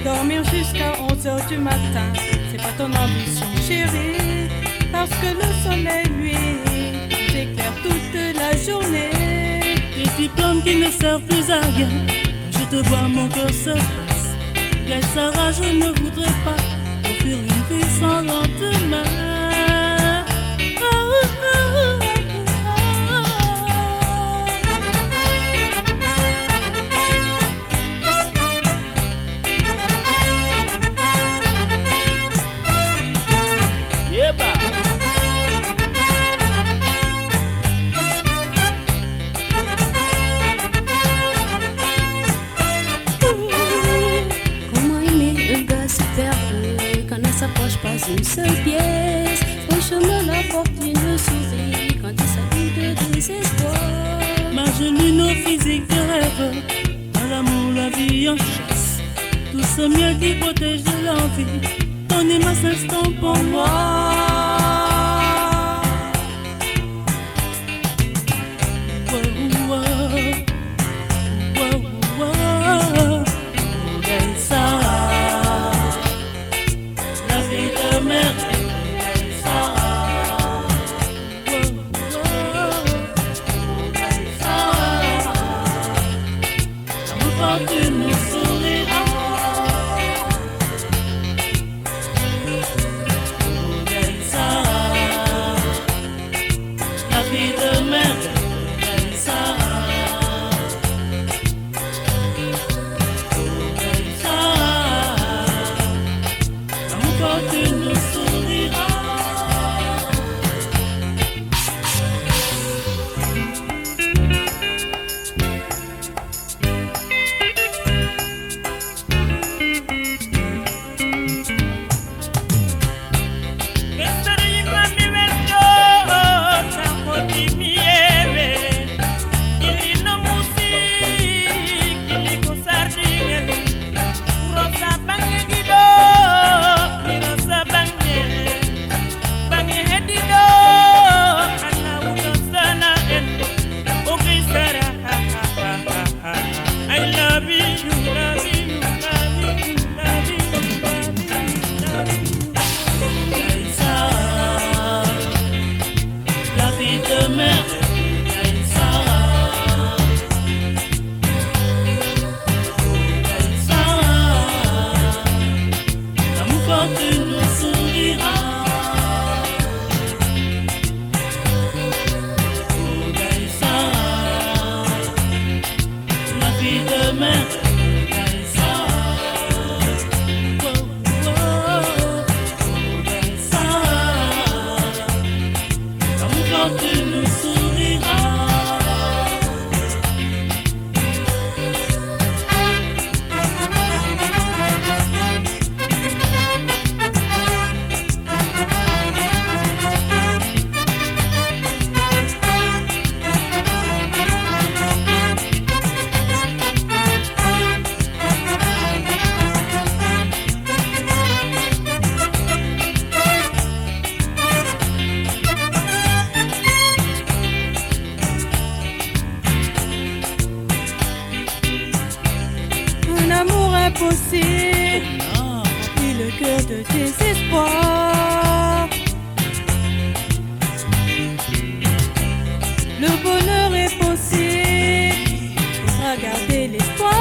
Dormir jusqu'à 11h du matin, c'est pas ton ambition, chérie, parce que le soleil, lui, éclaire toute la journée. Des diplômes qui ne servent plus à rien, je te vois, mon cœur se passe. Gaïssara, je ne voudrais pas offrir une vie sans lendemain. S'approche pas une seule pièce. Franchement, la fortune sourit quand il s'agit de désespoir. Ma jolie, nos physiques de rêve, à l'amour, la vie en chasse. Tout ce miel qui protège de l'envie, ton immense instant pour moi. Impossible, et le cœur de désespoir. Le bonheur est possible, faudra garder l'espoir.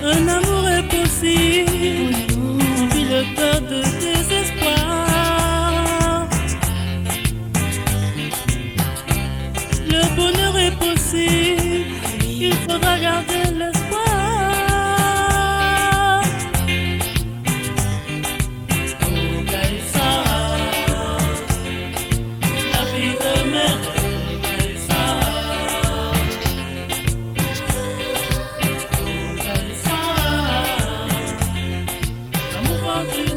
Un amour est possible, et le cœur de désespoir. Le bonheur est possible, il faudra garder l'espoir. Oh Gaïssara, la vie de mère, Gaïssara. plus.